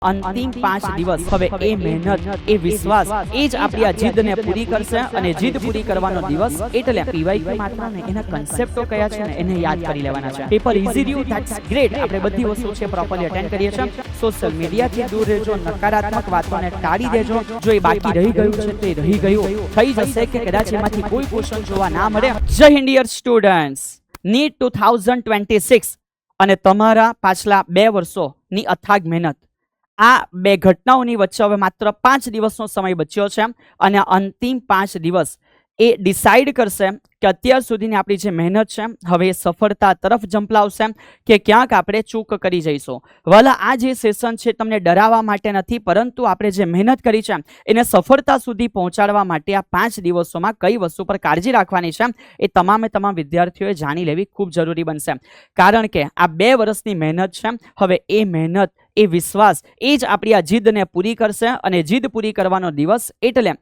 અંતિમ 5 દિવસ હવે એ મહેનત એ વિશ્વાસ એ જ આપણી આ જીદને પૂરી કરશે અને જીદ પૂરી કરવાનો દિવસ એટલે પીવાય માત્ર ને એના કન્સેપ્ટો કયા છે ને એને યાદ કરી લેવાના છે. પેપર ઈઝી રહ્યું, ધેટ્સ ગ્રેટ. આપણે બધી વસ્તુ છે પ્રોપરલી અટેન્ડ કરીએ છીએ. સોશિયલ મીડિયાથી દૂર રહેજો, નકારાત્મક વાતોને ટાળી દેજો. જો એ બાકી રહી ગયું છે તો એ રહી ગયું થઈ જશે કે કદાચ એમાંથી કોઈ ક્વેશ્ચન જોવા ના મળે. જય હિન્દ ડિયર સ્ટુડન્ટ્સ, નીટ 2026 અને તમારા પાછલા 2 વર્ષોની અથાગ મહેનત, આ 2 ઘટનાઓની વચ્ચે હવે માત્ર 5 દિવસનો સમય બચ્યો છે અને અંતિમ 5 દિવસ એ ડિસાઈડ કરશે કે અત્યાર સુધીની આપણી જે મહેનત છે હવે એ સફળતા તરફ ઝંપલાવશે કે ક્યાંક આપણે ચૂક કરી જઈશું. વાલા, આ જે સેશન છે તમને ડરાવવા માટે નથી, પરંતુ આપણે જે મહેનત કરી છે એને સફળતા સુધી પહોંચાડવા માટે આ 5 દિવસોમાં કઈ વસ્તુ પર કાળજી રાખવાની છે એ તમામ વિદ્યાર્થીઓએ જાણી લેવી ખૂબ જરૂરી બનશે. કારણ કે આ 2 વર્ષની મહેનત છે, હવે એ મહેનત એ વિશ્વાસ એ જ આપણી આ જીદને પૂરી કરશે અને જીદ પૂરી કરવાનો દિવસ એટલે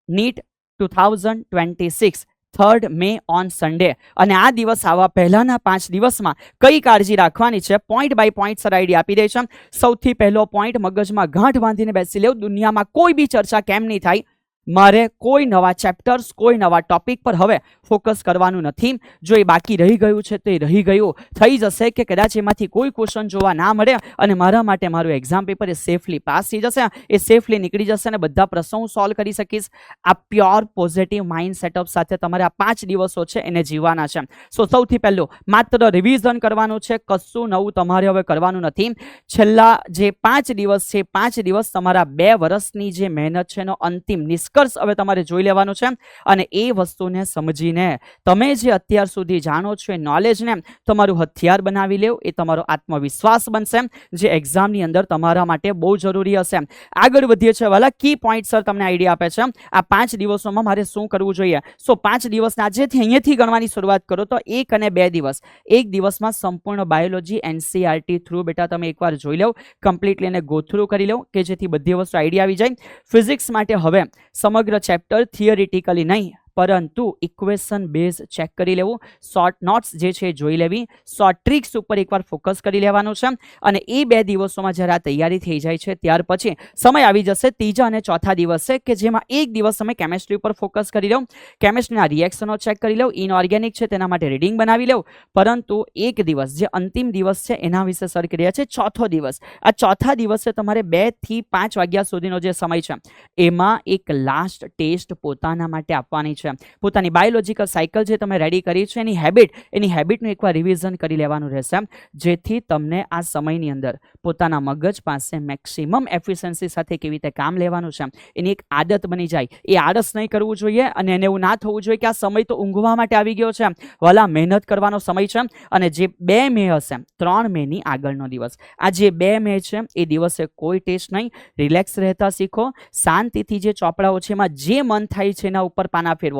NEET 2026 3rd May on Sunday. અને આ દિવસ આવવા પહેલાના 5 દિવસમાં કઈ કાળજી રાખવાની છે point by point sir idea આપી દે છે. સૌથી પહેલો પોઈન્ટ, મગજમાં ગાંઠ બાંધીને બેસી લેવું, દુનિયામાં કોઈ બી ચર્ચા કેમ નહીં થાય, મારે કોઈ નવા ચેપ્ટર્સ કોઈ નવા ટોપિક પર હવે ફોકસ કરવાનું નથી. જો એ બાકી રહી ગયું છે તો એ રહી ગયું થઈ જશે કે કદાચ એમાંથી કોઈ ક્વેશ્ચન જોવા ના મળે અને મારા માટે મારું એક્ઝામ પેપર એ સેફલી પાસ થઈ જશે, એ સેફલી નીકળી જશે અને બધા પ્રશ્નો હું સોલ્વ કરી શકીશ. આ પ્યોર પોઝિટિવ માઇન્ડ સેટઅપ સાથે તમારે આ 5 દિવસો છે એને જીવવાના છે. સો સૌથી પહેલું માત્ર રિવિઝન કરવાનું છે, કશું નવું તમારે હવે કરવાનું નથી. છેલ્લા જે 5 દિવસ છે 5 દિવસ તમારા 2 વર્ષની જે મહેનત છે એનો અંતિમ નિષ્કર્ષ હવે તમારે જોઈ લેવાનું છે અને એ વસ્તુને સમજીને તમે જે અત્યાર સુધી જાણો છો એ નોલેજને તમારું હથિયાર બનાવી લેવું, એ તમારો આત્મવિશ્વાસ બનશે જે એક્ઝામની અંદર તમારા માટે બહુ જરૂરી હશે. આગળ વધીએ છીએ વાલા, કી પોઈન્ટ સર તમને આઈડિયા આપે છે આ 5 દિવસોમાં મારે શું કરવું જોઈએ. સો 5 દિવસના આજેથી અહીંયાથી ગણવાની શરૂઆત કરો તો 1 અને 2 દિવસ, 1 દિવસમાં સંપૂર્ણ બાયોલોજી NCERT થ્રુ બેટા તમે એકવાર જોઈ લો, કમ્પ્લીટલી એને ગો થ્રુ કરી લો કે જેથી બધી વસ્તુ આઈડિયા આવી જાય. ફિઝિક્સ માટે હવે સમગ્ર ચેપ્ટર થિયરિટિકલી નહીં પરંતુ ઇક્વેશન બેઝ ચેક કરી લેવું, શોર્ટ નોટ્સ જે છે જોઈ લેવી, શોર્ટ ટ્રિક્સ ઉપર એકવાર ફોકસ કરી લેવાનું છે. અને એ 2 દિવસોમાં જ્યારે આ તૈયારી થઈ જાય છે ત્યાર પછી સમય આવી જશે 3જા અને 4થા દિવસે કે જેમાં એક દિવસ તમે કેમેસ્ટ્રી ઉપર ફોકસ કરી લો, કેમેસ્ટ્રીના રિએક્શનો ચેક કરી લો, ઇનઓર્ગેનિક છે તેના માટે રીડિંગ બનાવી લો. પરંતુ એક દિવસ જે અંતિમ દિવસ છે એના વિશે સર કરી રહ્યા છે 4થો દિવસ. આ 4થા દિવસે તમારે 2 થી 5 વાગ્યા સુધીનો જે સમય છે એમાં એક લાસ્ટ ટેસ્ટ પોતાના માટે આપવાની છે. પોતાની બાયોલોજીકલ સાયકલ જે તમે રેડી કરી છે એની હેબિટનું એકવાર રિવિઝન કરી લેવાનું રહેશે જેથી તમને આ સમયની અંદર પોતાના મગજ પાસે મેક્સિમમ એફિશિયન્સી સાથે કેવી રીતે કામ લેવાનું છે એની એક આદત બની જાય. એ આળસ નહીં કરવું જોઈએ અને એને એવું ના થવું જોઈએ કે આ સમય તો ઊંઘવા માટે આવી ગયો છે. વાલા, મહેનત કરવાનો સમય છે અને જે 2 મે હશે 3 મેની આગળનો દિવસ, આ જે 2 મે છે એ દિવસે કોઈ ટેસ્ટ નહીં, રિલેક્સ રહેતા શીખો, શાંતિથી જે ચોપડાઓ છે એમાં જે મન થાય છે એના ઉપર પાના ફેરવો.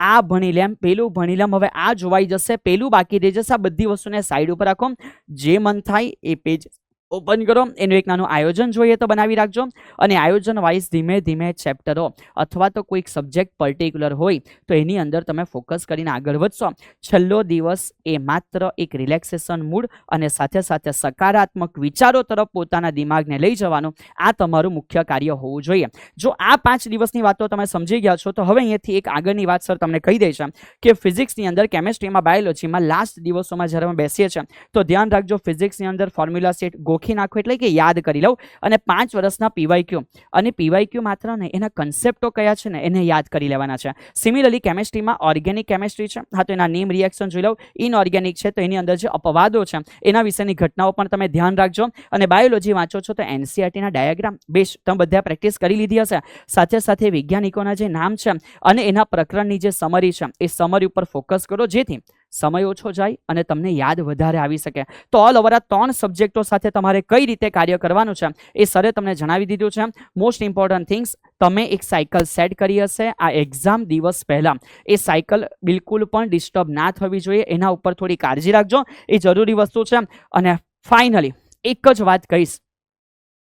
આ ભણી લેમ, પેલું ભણી લેમ, હવે આ જોવાઈ જશે, પેલું બાકી રહી જશે, આ બધી વસ્તુને સાઈડ ઉપર રાખો. જે મન થાય એ પેજ ઓપન કરો, એનું એક નાનું આયોજન જોઈએ તો બનાવી રાખજો અને આયોજન વાઇઝ ધીમે ધીમે ચેપ્ટરો અથવા તો કોઈક સબ્જેક્ટ પર્ટિક્યુલર હોય તો એની અંદર તમે ફોકસ કરીને આગળ વધશો. છેલ્લો દિવસ એ માત્ર એક રિલેક્સેશન મૂડ અને સાથે સાથે સકારાત્મક વિચારો તરફ પોતાના દિમાગને લઈ જવાનું આ તમારું મુખ્ય કાર્ય હોવું જોઈએ. જો આ 5 દિવસની વાતો તમે સમજી ગયા છો તો હવે અહીંયાથી એક આગળની વાત સર તમને કહી દઈશ કે ફિઝિક્સની અંદર, કેમેસ્ટ્રીમાં, બાયોલોજીમાં લાસ્ટ દિવસોમાં જ્યારે અમે બેસીએ છીએ તો ધ્યાન રાખજો ફિઝિક્સની અંદર ફોર્મ્યુલા સેટ ગોખી નાખો એટલે કે યાદ કરી લઉં અને 5 વર્ષના PYQ અને PYQ માત્ર ને એના કન્સેપ્ટો કયા છે ને એને યાદ કરી લેવાના છે. સિમિલરલી કેમેસ્ટ્રીમાં ઓર્ગેનિક કેમેસ્ટ્રી છે, હા તો એના નેમ રિએક્શન જોઈ લઉં, ઇનઓર્ગેનિક છે તો એની અંદર જે અપવાદો છે એના વિશેની ઘટનાઓ પણ તમે ધ્યાન રાખજો અને બાયોલોજી વાંચો છો તો NCERTના ડાયાગ્રામ બેસ્ટ તમે બધા પ્રેક્ટિસ કરી લીધી હશે. સાથે સાથે વૈજ્ઞાનિકોના જે નામ છે અને એના પ્રકરણની જે સમરી છે એ સમરી ઉપર ફોકસ કરો જેથી સમય ઓછો જાય અને તમને યાદ વધારે આવી શકે. તો ઓલ ઓવર આ 3 સબ્જેક્ટો સાથે તમારે કઈ રીતે કાર્ય કરવાનું છે એ સરે તમને જણાવી દીધું છે. મોસ્ટ ઇમ્પોર્ટન્ટ થિંગ્સ, તમે એક સાયકલ સેટ કરી હશે આ એક્ઝામ દિવસ પહેલા, એ સાયકલ બિલકુલ પણ ડિસ્ટર્બ ના થવી જોઈએ, એના ઉપર થોડી કાળજી રાખજો, એ જરૂરી વસ્તુ છે. અને ફાઇનલી એક જ વાત કહીશ,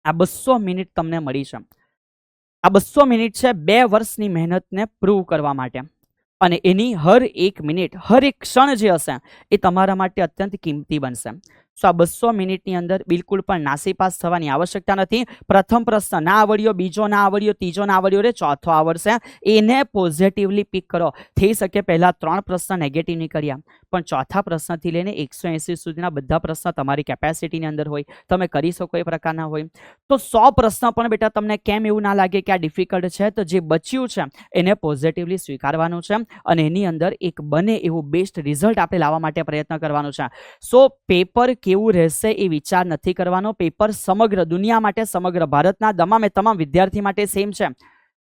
આ 200 મિનિટ તમને મળી છે, આ 200 મિનિટ છે 2 વર્ષની મહેનતને પ્રૂવ કરવા માટે અને એની હર એક મિનિટ, હર એક ક્ષણ જે હશે એ તમારા માટે અત્યંત કિંમતી બનશે. સો આ 200 મિનિટની અંદર બિલકુલ પણ નાસીપાસ થવાની આવશ્યકતા નથી. પ્રથમ પ્રશ્ન ના આવડ્યો, બીજો ના આવડ્યો, ત્રીજો ના આવડ્યો રે, ચોથો આવડશે, એને પોઝિટિવલી પિક કરો. થઈ શકે પહેલા 3 પ્રશ્ન નેગેટિવની કર્યા, પણ ચોથા પ્રશ્નથી લઈને 180 સુધીના બધા પ્રશ્ન તમારી કેપેસિટીની અંદર હોય, તમે કરી શકો એ પ્રકારના હોય. તો 100 પ્રશ્ન પણ બેટા તમને કેમ એવું ના લાગે કે આ ડિફિકલ્ટ છે, તો જે બચ્યું છે એને પોઝિટિવલી સ્વીકારવાનું છે અને એની અંદર એક બને એવું બેસ્ટ રિઝલ્ટ આપણે લાવવા માટે પ્રયત્ન કરવાનો છે. સો પેપર કેવું રહેશે એ વિચાર નથી કરવાનો. પેપર સમગ્ર દુનિયા માટે, સમગ્ર ભારતના તમામ વિદ્યાર્થી માટે સેમ છે.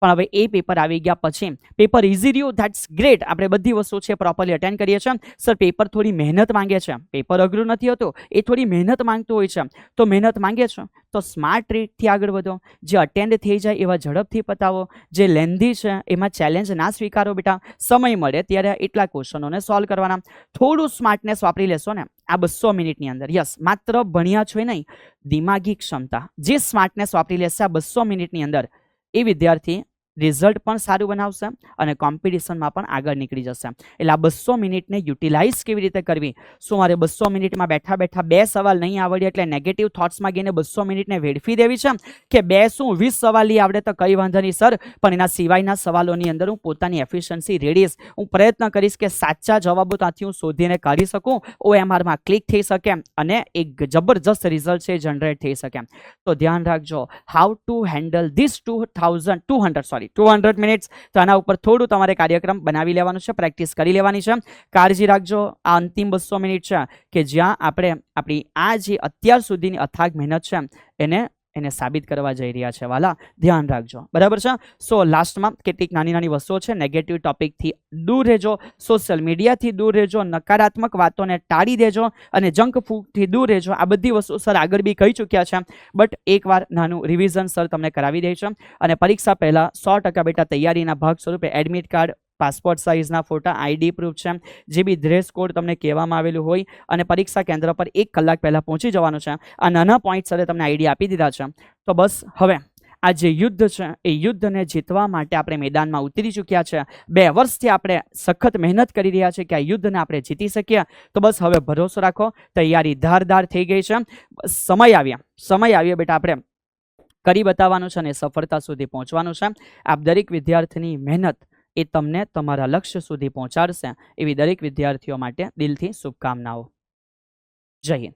પણ હવે એ પેપર આવી ગયા પછી પેપર ઇઝી રહ્યું, ધેટ્સ ગ્રેટ. આપણે બધી વસ્તુ છે પ્રોપરલી અટેન્ડ કરીએ છીએ. સર પેપર થોડી મહેનત માંગે છે, પેપર અઘરું નથી હોતું, એ થોડી મહેનત માંગતું હોય છે. તો મહેનત માંગે છે તો સ્માર્ટ ટ્રીકથી આગળ વધો. જે અટેન્ડ થઈ જાય એવા ઝડપથી પતાવો. જે લેન્ધી છે એમાં ચેલેન્જ ના સ્વીકારો બેટા. સમય મળે ત્યારે એટલા ક્વેશ્ચનોને સોલ્વ કરવાના. થોડું સ્માર્ટનેસ વાપરી લેશો ને આ 200 મિનિટની અંદર, યસ, માત્ર ભણ્યા છો નહીં, દિમાગી ક્ષમતા, જે સ્માર્ટનેસ વાપરી લેશે આ 200 મિનિટની અંદર, એ વિદ્યાર્થી રિઝલ્ટ પણ સારું બનાવશે અને કોમ્પિટિશનમાં પણ આગળ નીકળી જશે. એટલે આ 200 મિનિટને યુટિલાઇઝ કેવી રીતે કરવી? શું મારે 200 મિનિટમાં બેઠા બેઠા 2 સવાલ નહીં આવડે એટલે નેગેટિવ થોટ્સમાં ગઈને 200 મિનિટને વેડફી દેવી છે કે 20 સવાલ નહીં આવડે તો કંઈ વાંધો નહીં સર, પણ એના સિવાયના સવાલોની અંદર હું પોતાની એફિશિયન્સી રેડીશ. હું પ્રયત્ન કરીશ કે સાચા જવાબો ત્યાંથી હું શોધીને કાઢી શકું, OMRમાં ક્લિક થઈ શકે અને એક જબરજસ્ત રિઝલ્ટ છે જનરેટ થઈ શકે. તો ધ્યાન રાખજો, how to handle this 200 minutes. તો આના ઉપર થોડું તમારે કાર્યક્રમ બનાવી લેવાનું છે, પ્રેક્ટિસ કરી લેવાની છે. કાળજી રાખજો, આ અંતિમ 200 મિનિટ છે કે જ્યાં આપણે આપણી આ જે અત્યાર સુધીની અથાગ મહેનત છે એને સાબિત કરવા જઈ રહ્યા છે વાલા. ધ્યાન રાખજો, બરાબર છે. સો લાસ્ટમાં કેટલીક નાની વસ્તુઓ છે. નેગેટિવ ટોપિકથી દૂર રહેજો, સોશિયલ મીડિયાથી દૂર રહેજો, નકારાત્મક વાતોને ટાળી દેજો અને જંક ફૂડથી દૂર રહેજો. આ બધી વસ્તુ સર આગળ બી કહી ચૂક્યા છે, બટ એકવાર નાનું રિવિઝન સર તમને કરાવી દે છે. અને પરીક્ષા પહેલાં 100% બેટા તૈયારીના ભાગ સ્વરૂપે એડમિટ કાર્ડ, પાસપોર્ટ સાઇઝના ફોટા, ID પ્રૂફ છે, જે બી ડ્રેસ કોડ તમને કહેવામાં આવેલું હોય અને પરીક્ષા કેન્દ્ર પર 1 કલાક પહેલાં પહોંચી જવાનું છે. આ નાના પોઈન્ટ સરે તમને આઈડિયા આપી દીધા છે. તો બસ હવે આ જે યુદ્ધ છે એ યુદ્ધને જીતવા માટે આપણે મેદાનમાં ઉતરી ચૂક્યા છે. 2 વર્ષથી આપણે સખત મહેનત કરી રહ્યા છે કે આ યુદ્ધને આપણે જીતી શકીએ. તો બસ હવે ભરોસો રાખો, તૈયારી ધારદાર થઈ ગઈ છે. સમય આવ્યો બેટા, આપણે કરી બતાવવાનું છે અને સફળતા સુધી પહોંચવાનું છે. આપ દરેક વિદ્યાર્થીની મહેનત એ તમને તમારા લક્ષ્ય સુધી પહોંચાડશે. એવી દરેક વિદ્યાર્થીઓ માટે દિલથી શુભકામનાઓ. જય હિન્દ.